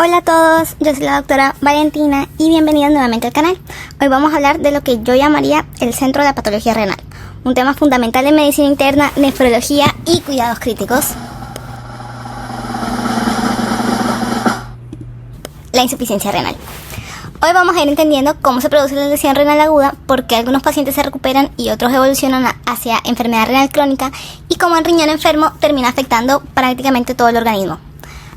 Hola a todos, yo soy la doctora Valentina y bienvenidos nuevamente al canal. Hoy vamos a hablar de lo que yo llamaría el centro de la patología renal, un tema fundamental en medicina interna, nefrología y cuidados críticos. La insuficiencia renal. Hoy vamos a ir entendiendo cómo se produce la lesión renal aguda, por qué algunos pacientes se recuperan y otros evolucionan hacia enfermedad renal crónica y cómo el riñón enfermo termina afectando prácticamente todo el organismo.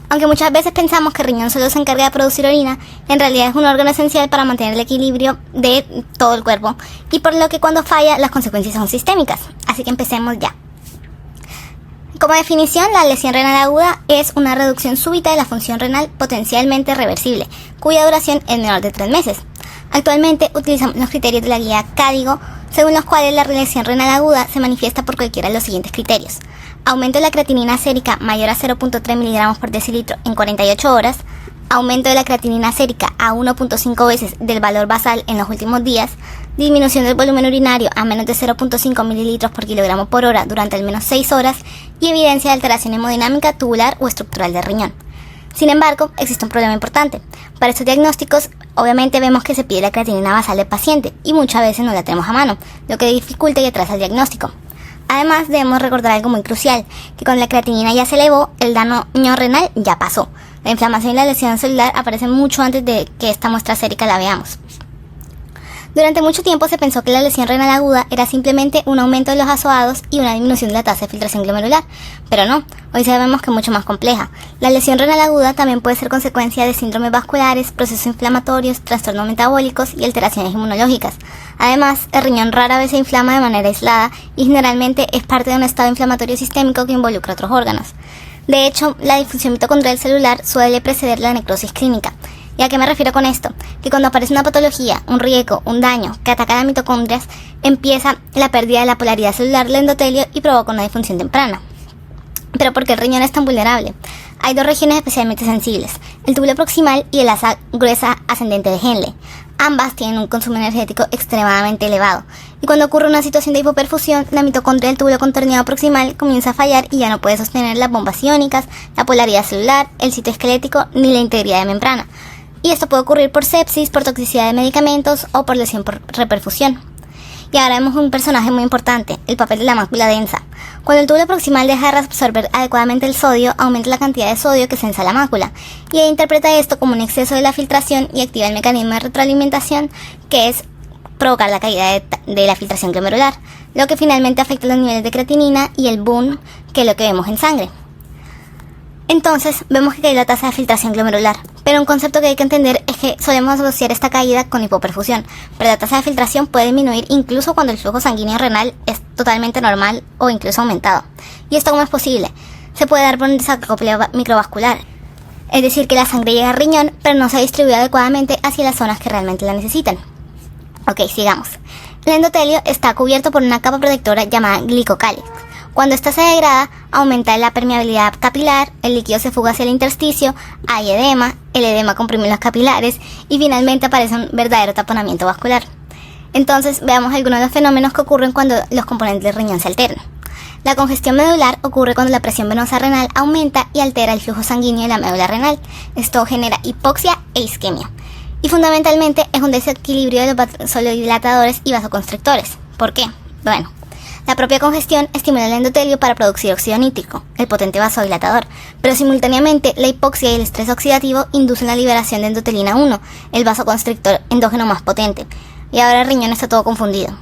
Aunque muchas veces pensamos que el riñón solo se encarga de producir orina, en realidad es un órgano esencial para mantener el equilibrio de todo el cuerpo y por lo que cuando falla las consecuencias son sistémicas. Así que empecemos ya. Como definición, la lesión renal aguda es una reducción súbita de la función renal potencialmente reversible, cuya duración es menor de 3 meses. Actualmente utilizamos los criterios de la guía CADIGO, según los cuales la lesión renal aguda se manifiesta por cualquiera de los siguientes criterios: aumento de la creatinina sérica mayor a 0.3 miligramos por decilitro en 48 horas, aumento de la creatinina sérica a 1.5 veces del valor basal en los últimos días, disminución del volumen urinario a menos de 0.5 mililitros por kilogramo por hora durante al menos 6 horas y evidencia de alteración hemodinámica, tubular o estructural del riñón. Sin embargo, existe un problema importante. Para estos diagnósticos, obviamente vemos que se pide la creatinina basal del paciente y muchas veces no la tenemos a mano, lo que dificulta y atrasa el diagnóstico. Además, debemos recordar algo muy crucial, que cuando la creatinina ya se elevó, el daño renal ya pasó. La inflamación y la lesión celular aparecen mucho antes de que esta muestra sérica la veamos. Durante mucho tiempo se pensó que la lesión renal aguda era simplemente un aumento de los azoados y una disminución de la tasa de filtración glomerular, pero no, hoy sabemos que es mucho más compleja. La lesión renal aguda también puede ser consecuencia de síndromes vasculares, procesos inflamatorios, trastornos metabólicos y alteraciones inmunológicas. Además, el riñón rara vez se inflama de manera aislada y generalmente es parte de un estado inflamatorio sistémico que involucra otros órganos. De hecho, la difusión mitocondrial celular suele preceder la necrosis clínica. ¿Y a qué me refiero con esto? Que cuando aparece una patología, un riesgo, un daño que ataca a las mitocondrias, empieza la pérdida de la polaridad celular del endotelio y provoca una disfunción temprana. ¿Pero por qué el riñón es tan vulnerable? Hay dos regiones especialmente sensibles, el túbulo proximal y el asa gruesa ascendente de Henle. Ambas tienen un consumo energético extremadamente elevado, y cuando ocurre una situación de hipoperfusión, la mitocondria del túbulo contorneado proximal comienza a fallar y ya no puede sostener las bombas iónicas, la polaridad celular, el sitio esquelético ni la integridad de membrana. Y esto puede ocurrir por sepsis, por toxicidad de medicamentos o por lesión por reperfusión. Y ahora vemos un personaje muy importante, el papel de la mácula densa. Cuando el túbulo proximal deja de absorber adecuadamente el sodio, aumenta la cantidad de sodio que sensa la mácula, y interpreta esto como un exceso de la filtración y activa el mecanismo de retroalimentación, que es provocar la caída de la filtración glomerular, lo que finalmente afecta los niveles de creatinina y el boom, que es lo que vemos en sangre. Entonces, vemos que cae la tasa de filtración glomerular, pero un concepto que hay que entender es que solemos asociar esta caída con hipoperfusión, pero la tasa de filtración puede disminuir incluso cuando el flujo sanguíneo renal es totalmente normal o incluso aumentado. ¿Y esto cómo es posible? Se puede dar por un desacoplio microvascular, es decir, que la sangre llega al riñón, pero no se distribuye adecuadamente hacia las zonas que realmente la necesitan. Ok, sigamos. El endotelio está cubierto por una capa protectora llamada glicocálix. Cuando esta se degrada, aumenta la permeabilidad capilar, el líquido se fuga hacia el intersticio, hay edema, el edema comprime los capilares y finalmente aparece un verdadero taponamiento vascular. Entonces, veamos algunos de los fenómenos que ocurren cuando los componentes del riñón se alteran. La congestión medular ocurre cuando la presión venosa renal aumenta y altera el flujo sanguíneo de la médula renal. Esto genera hipoxia e isquemia. Y fundamentalmente es un desequilibrio de los vasodilatadores y vasoconstrictores. ¿Por qué? Bueno, la propia congestión estimula el endotelio para producir óxido nítrico, el potente vasodilatador, pero simultáneamente la hipoxia y el estrés oxidativo inducen la liberación de endotelina 1, el vasoconstrictor endógeno más potente, y ahora el riñón está todo confundido.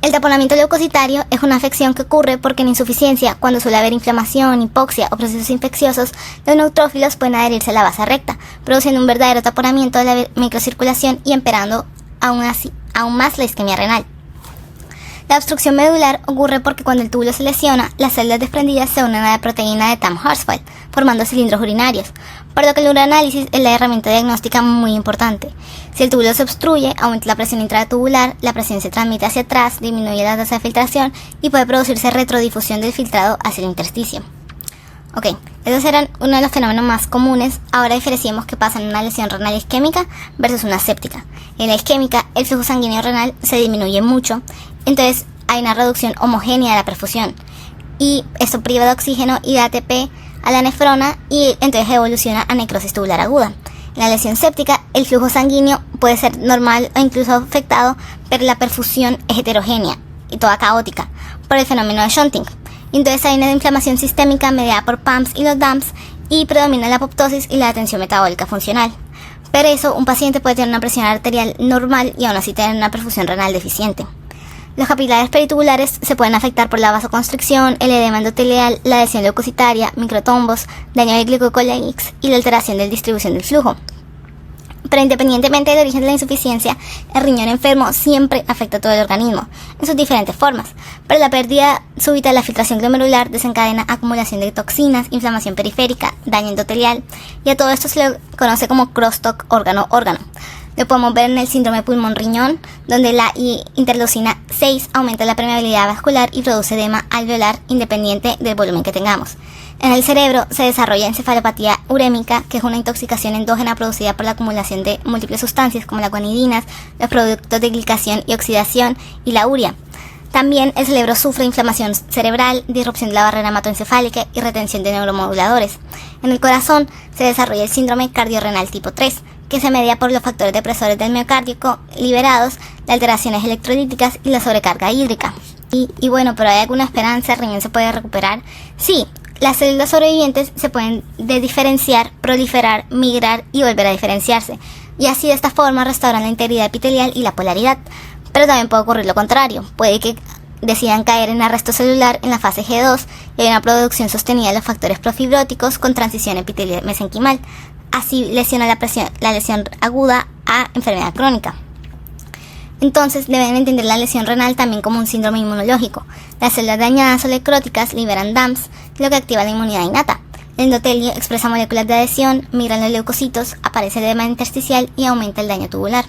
El taponamiento leucocitario es una afección que ocurre porque en insuficiencia, cuando suele haber inflamación, hipoxia o procesos infecciosos, los neutrófilos pueden adherirse a la base recta, produciendo un verdadero taponamiento de la microcirculación y empeorando aún más la isquemia renal. La obstrucción medular ocurre porque cuando el túbulo se lesiona, las células desprendidas se unen a la proteína de Tamm-Horsfeld, formando cilindros urinarios, por lo que el uroanálisis es la herramienta diagnóstica muy importante. Si el túbulo se obstruye, aumenta la presión intratubular, la presión se transmite hacia atrás, disminuye la tasa de filtración y puede producirse retrodifusión del filtrado hacia el intersticio. Ok, esos eran uno de los fenómenos más comunes. Ahora diferenciemos qué pasa en una lesión renal isquémica versus una séptica. En la isquémica, el flujo sanguíneo renal se disminuye mucho, entonces hay una reducción homogénea de la perfusión y esto priva de oxígeno y de ATP a la nefrona y entonces evoluciona a necrosis tubular aguda. En la lesión séptica, el flujo sanguíneo puede ser normal o incluso afectado, pero la perfusión es heterogénea y toda caótica por el fenómeno de shunting. Entonces hay una inflamación sistémica mediada por PAMPs y los DAMPs y predomina la apoptosis y la detención metabólica funcional. Pero eso, un paciente puede tener una presión arterial normal y aún así tener una perfusión renal deficiente. Los capilares peritubulares se pueden afectar por la vasoconstricción, el edema endotelial, la lesión leucocitaria, microtombos, daño de glucocoléix y la alteración de la distribución del flujo. Pero independientemente del origen de la insuficiencia, el riñón enfermo siempre afecta a todo el organismo, en sus diferentes formas. Pero la pérdida súbita de la filtración glomerular desencadena acumulación de toxinas, inflamación periférica, daño endotelial, y a todo esto se le conoce como crosstalk órgano-órgano. Lo podemos ver en el síndrome pulmón-riñón, donde la interleucina 6 aumenta la permeabilidad vascular y produce edema alveolar independiente del volumen que tengamos. En el cerebro se desarrolla encefalopatía urémica, que es una intoxicación endógena producida por la acumulación de múltiples sustancias como las guanidinas, los productos de glicación y oxidación y la urea. También el cerebro sufre inflamación cerebral, disrupción de la barrera hematoencefálica y retención de neuromoduladores. En el corazón se desarrolla el síndrome cardiorrenal tipo 3, que se media por los factores depresores del miocardio liberados, las alteraciones electrolíticas y la sobrecarga hídrica. Y bueno, pero ¿hay alguna esperanza? ¿El riñón se puede recuperar? Sí, las células sobrevivientes se pueden diferenciar, proliferar, migrar y volver a diferenciarse. Y así de esta forma restauran la integridad epitelial y la polaridad. Pero también puede ocurrir lo contrario. Puede que decidan caer en arresto celular en la fase G2 y hay una producción sostenida de los factores profibróticos con transición epitelial mesenquimal. Así lesiona la lesión aguda a enfermedad crónica. Entonces deben entender la lesión renal también como un síndrome inmunológico. Las células dañadas o necróticas liberan DAMPs, lo que activa la inmunidad innata. El endotelio expresa moléculas de adhesión, migran los leucocitos, aparece el edema intersticial y aumenta el daño tubular.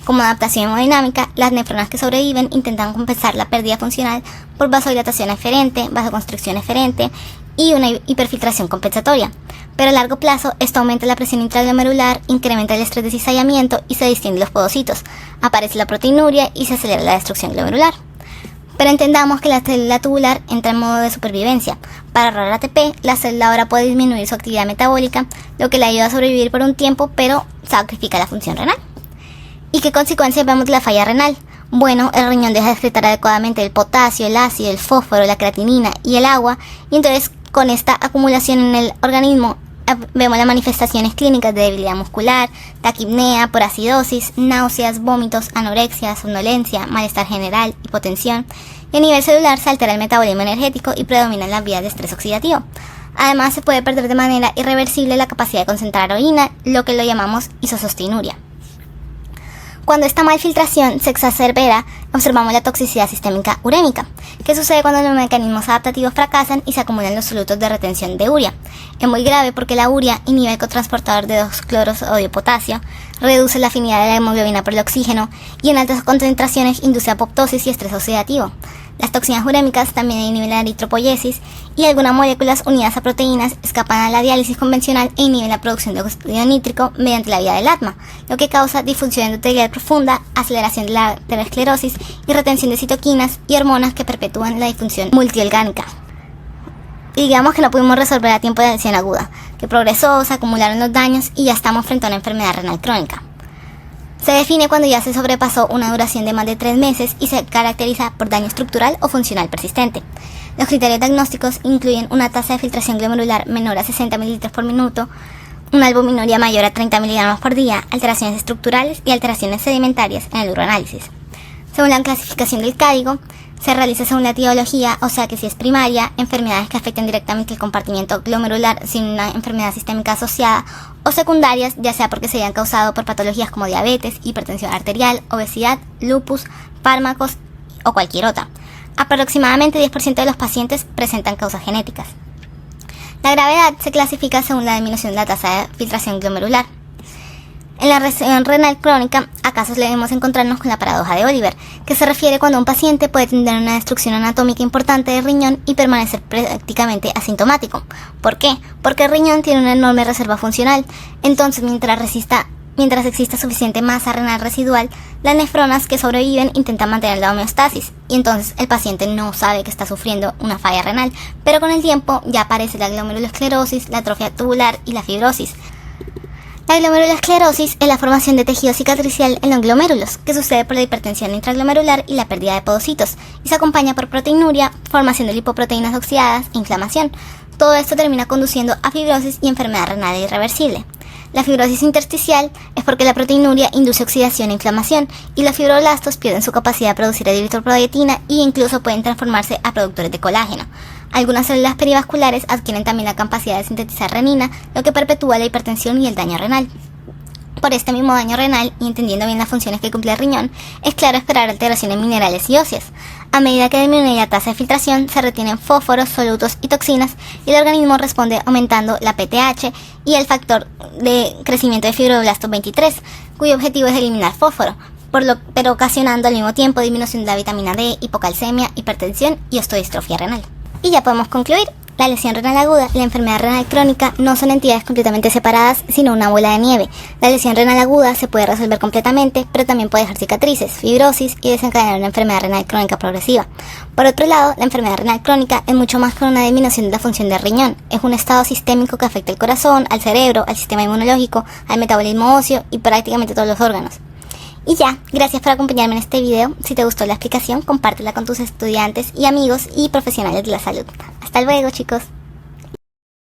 Como adaptación hemodinámica, las nefronas que sobreviven intentan compensar la pérdida funcional por vasodilatación eferente, vasoconstricción eferente y una hiperfiltración compensatoria. Pero a largo plazo, esto aumenta la presión intraglomerular, incrementa el estrés de cizallamiento y se distienden los podocitos. Aparece la proteinuria y se acelera la destrucción glomerular. Pero entendamos que la célula tubular entra en modo de supervivencia. Para ahorrar ATP, la célula ahora puede disminuir su actividad metabólica, lo que le ayuda a sobrevivir por un tiempo, pero sacrifica la función renal. ¿Y qué consecuencias vemos de la falla renal? Bueno, el riñón deja de excretar adecuadamente el potasio, el ácido, el fósforo, la creatinina y el agua, y entonces con esta acumulación en el organismo vemos las manifestaciones clínicas de debilidad muscular, taquipnea por acidosis, náuseas, vómitos, anorexia, somnolencia, malestar general, hipotensión, y a nivel celular se altera el metabolismo energético y predominan las vías de estrés oxidativo. Además, se puede perder de manera irreversible la capacidad de concentrar orina, lo que lo llamamos isosostinuria. Cuando esta malfiltración se exacerba, observamos la toxicidad sistémica urémica, que sucede cuando los mecanismos adaptativos fracasan y se acumulan los solutos de retención de urea. Es muy grave porque la urea inhibe el cotransportador de 2-clorosodio-potasio, reduce la afinidad de la hemoglobina por el oxígeno y en altas concentraciones induce apoptosis y estrés oxidativo. Las toxinas urémicas también inhiben la eritropoyesis y algunas moléculas unidas a proteínas escapan a la diálisis convencional e inhiben la producción de óxido nítrico mediante la vía del ATMA, lo que causa disfunción endotelial profunda, aceleración de la aterosclerosis y retención de citoquinas y hormonas que perpetúan la disfunción multiorgánica. Y digamos que no pudimos resolver a tiempo de la lesión aguda, que progresó, se acumularon los daños y ya estamos frente a una enfermedad renal crónica. Se define cuando ya se sobrepasó una duración de más de 3 meses y se caracteriza por daño estructural o funcional persistente. Los criterios diagnósticos incluyen una tasa de filtración glomerular menor a 60 ml por minuto, una albuminuria mayor a 30 mg por día, alteraciones estructurales y alteraciones sedimentarias en el uroanálisis. Según la clasificación del CADIGO, se realiza según la etiología, o sea que si es primaria, enfermedades que afecten directamente el compartimiento glomerular sin una enfermedad sistémica asociada, o secundarias, ya sea porque se hayan causado por patologías como diabetes, hipertensión arterial, obesidad, lupus, fármacos o cualquier otra. Aproximadamente 10% de los pacientes presentan causas genéticas. La gravedad se clasifica según la disminución de la tasa de filtración glomerular. En la lesión renal crónica, a casos debemos encontrarnos con la paradoja de Oliver, que se refiere cuando un paciente puede tener una destrucción anatómica importante del riñón y permanecer prácticamente asintomático. ¿Por qué? Porque el riñón tiene una enorme reserva funcional, entonces mientras resista mientras exista suficiente masa renal residual, las nefronas que sobreviven intentan mantener la homeostasis, y entonces el paciente no sabe que está sufriendo una falla renal, pero con el tiempo ya aparece la glomerulosclerosis, la atrofia tubular y la fibrosis. La glomerulosclerosis es la formación de tejido cicatricial en los glomérulos, que sucede por la hipertensión intraglomerular y la pérdida de podocitos, y se acompaña por proteinuria, formación de lipoproteínas oxidadas e inflamación. Todo esto termina conduciendo a fibrosis y enfermedad renal irreversible. La fibrosis intersticial es porque la proteinuria induce oxidación e inflamación, y los fibroblastos pierden su capacidad de producir eritropoyetina e incluso pueden transformarse a productores de colágeno. Algunas células perivasculares adquieren también la capacidad de sintetizar renina, lo que perpetúa la hipertensión y el daño renal. Por este mismo daño renal, y entendiendo bien las funciones que cumple el riñón, es claro esperar alteraciones minerales y óseas. A medida que disminuye la tasa de filtración, se retienen fósforos, solutos y toxinas, y el organismo responde aumentando la PTH y el factor de crecimiento de fibroblastos 23, cuyo objetivo es eliminar fósforo, pero ocasionando al mismo tiempo disminución de la vitamina D, hipocalcemia, hipertensión y ostodistrofia renal. Y ya podemos concluir. La lesión renal aguda y la enfermedad renal crónica no son entidades completamente separadas, sino una bola de nieve. La lesión renal aguda se puede resolver completamente, pero también puede dejar cicatrices, fibrosis y desencadenar una enfermedad renal crónica progresiva. Por otro lado, la enfermedad renal crónica es mucho más que una disminución de la función del riñón. Es un estado sistémico que afecta al corazón, al cerebro, al sistema inmunológico, al metabolismo óseo y prácticamente todos los órganos. Y ya, gracias por acompañarme en este video. Si te gustó la explicación, compártela con tus estudiantes y amigos y profesionales de la salud. Hasta luego, chicos.